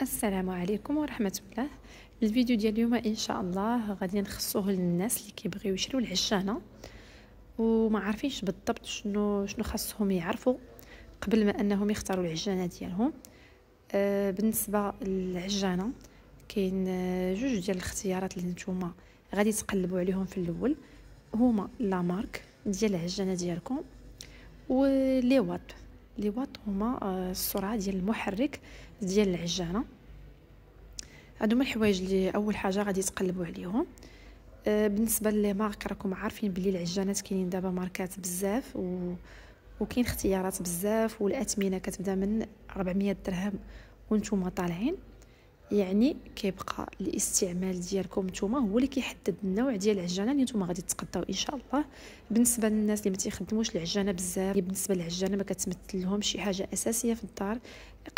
السلام عليكم ورحمة الله. الفيديو ديال اليوم ان شاء الله غادي نخصوه للناس اللي كيبغيو يشريو العجانه وما عارفينش بالضبط شنو خاصهم يعرفوا قبل ما انهم يختاروا العجانه ديالهم. بالنسبه للعجانه كاين جوج ديال الاختيارات اللي نتوما غادي تقلبوا عليهم في الاول، هما لا مارك ديال العجانه ديالكم ولي واط هما السرعه ديال المحرك ديال العجانه. هادو هما الحوايج اللي اول حاجه غادي تقلبوا عليهم. بالنسبه لي مارك راكم عارفين بلي العجانات كاينين دابا ماركات بزاف وكاين اختيارات بزاف، والاثمنه كتبدا من 400 درهم وانتم طالعين، يعني كيبقى الاستعمال ديالكم نتوما هو اللي كيحدد النوع ديال العجانه اللي نتوما غادي تقداو ان شاء الله. بالنسبه للناس اللي ما تيخدموش العجانه بزاف، بالنسبه للعجانه ما كتمثل لهم شي حاجه اساسيه في الدار،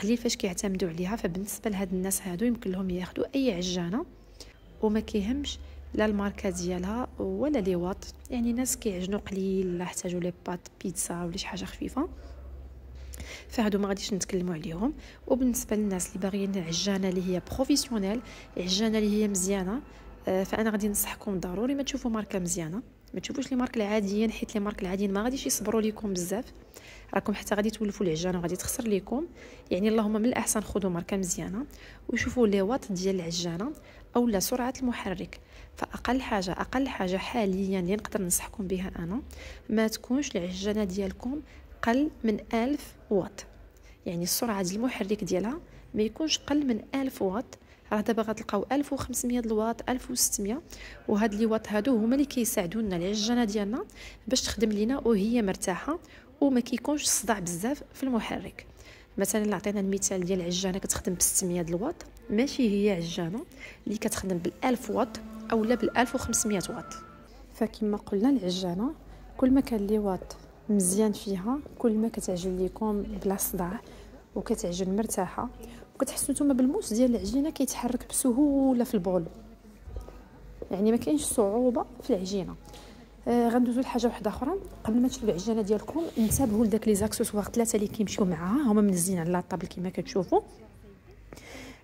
قليل فاش كيعتمدوا عليها، فبالنسبه لهاد الناس هادو يمكن لهم ياخذوا اي عجانه وما كيهمش لا الماركه ديالها ولا لي واط. يعني ناس كيعجنوا قليل، لا احتاجوا لي بات بيتزا ولا شي حاجه خفيفه، فهادو ما غاديش نتكلموا عليهم. وبالنسبه للناس اللي باغيين عجانه اللي هي بروفيسيونيل، عجانه اللي هي مزيانه، فانا غادي ننصحكم ضروري ما تشوفوا ماركه مزيانه، ما تشوفوش لي مارك العاديين، حيت لي مارك العاديين ما غاديش يصبروا لكم بزاف، راكم حتى غادي تولفوا العجانه وغادي تخسر لكم. يعني اللهم من الاحسن خذوا ماركه مزيانه وشوفوا لي واط ديال العجانه اولا سرعه المحرك. فاقل حاجه حاليا اللي نقدر ننصحكم بها انا، ما تكونش العجانه ديالكم قل من 1000 واط، يعني السرعه ديال المحرك ديالها ما يكونش قل من 1000 واط. راه دابا غتلقاو 1500 الواط 1600، وهاد لي واط هادو هما اللي كيساعدونا العجانه ديالنا باش تخدم لينا وهي مرتاحه وما كيكونش صداع بزاف في المحرك. مثلا عطينا المثال ديال عجانه كتخدم ب 600 الواط، ماشي هي عجانه اللي كتخدم بال 1000 واط اولا بال 1500 واط. فكما قلنا العجانه كل ما كان لي واط مزيان فيها كل ما كتعجن لكم بلا صداع وكتعجن مرتاحه، وكتحسوا نتوما بالموس ديال العجينه كيتحرك بسهوله في البول، يعني ما كاينش صعوبه في العجينه. غندوزو لحاجه واحده اخرى قبل ما تشريو العجانه ديالكم، انتبهوا لداك لي زاكسسوار 3 اللي كيمشيو معاها، هما منزلين على لاطابل كما كتشوفوا.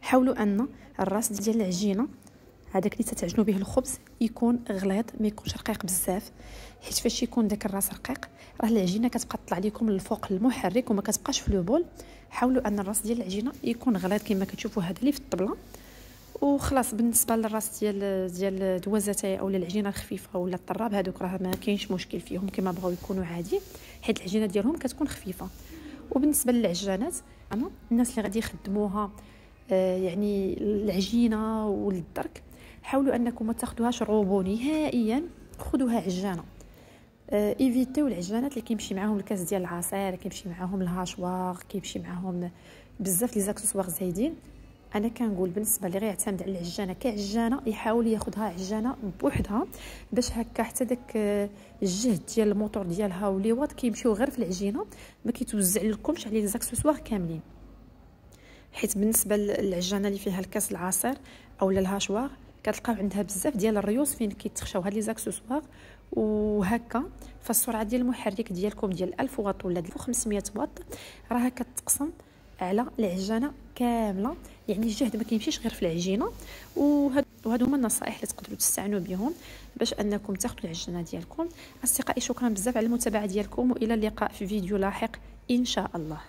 حاولوا ان الراس ديال العجينه هذاك اللي تتعجنوا به الخبز يكون غليظ، ما يكونش رقيق بزاف، حيت فاش يكون داك الراس رقيق راه العجينه كتبقى تطلع لكم للفوق المحرك وما كتبقاش في لو. حاولوا ان الراس ديال العجينه يكون غليظ كما كتشوفوا هذا اللي في الطبله. وخلاص بالنسبه للراس ديال دوازتاي او العجينه الخفيفه ولا الطراب، هذوك راه ما كاينش مشكل فيهم كما بغاو يكونوا عادي، حيت العجينه ديالهم كتكون خفيفه. وبالنسبه للعجانات انا الناس اللي غادي يخدموها يعني العجينه والدرك، حاولوا انكم ما تاخذوهاش روبو نهائيا، خذوها عجانه. ايفيتيو العجانات اللي كيمشي معاهم الكاس ديال العصير، كيمشي معاهم الهاشوار، كيمشي معاهم بزاف لي زاكسسوار زايدين. انا كنقول بالنسبه اللي غيعتمد على العجانه كعجانه يحاول ياخذها عجانه بوحدها، باش هكا حتى داك الجهد ديال الموتور ديالها ولي واط كيمشيو غير في العجينه، ما كيتوزع لكمش على لي زاكسسوار كاملين. حيت بالنسبه للعجانه اللي فيها الكاس العصير او الهاشوار كتلقاو عندها بزاف ديال الريوس فين كيتخشاو هاد لي زاكسسوار، وهكا فالسرعه ديال المحرك ديالكم ديال 1000 واط ولا 1500 واط راها كتقسم على العجانه كامله، يعني الجهد ما كيمشيش غير في العجينه. وهادو هما النصائح اللي تقدروا تستعنوا بهم باش انكم تاخذوا العجانه ديالكم. اصدقائي شكرا بزاف على المتابعه ديالكم، والى اللقاء في فيديو لاحق ان شاء الله.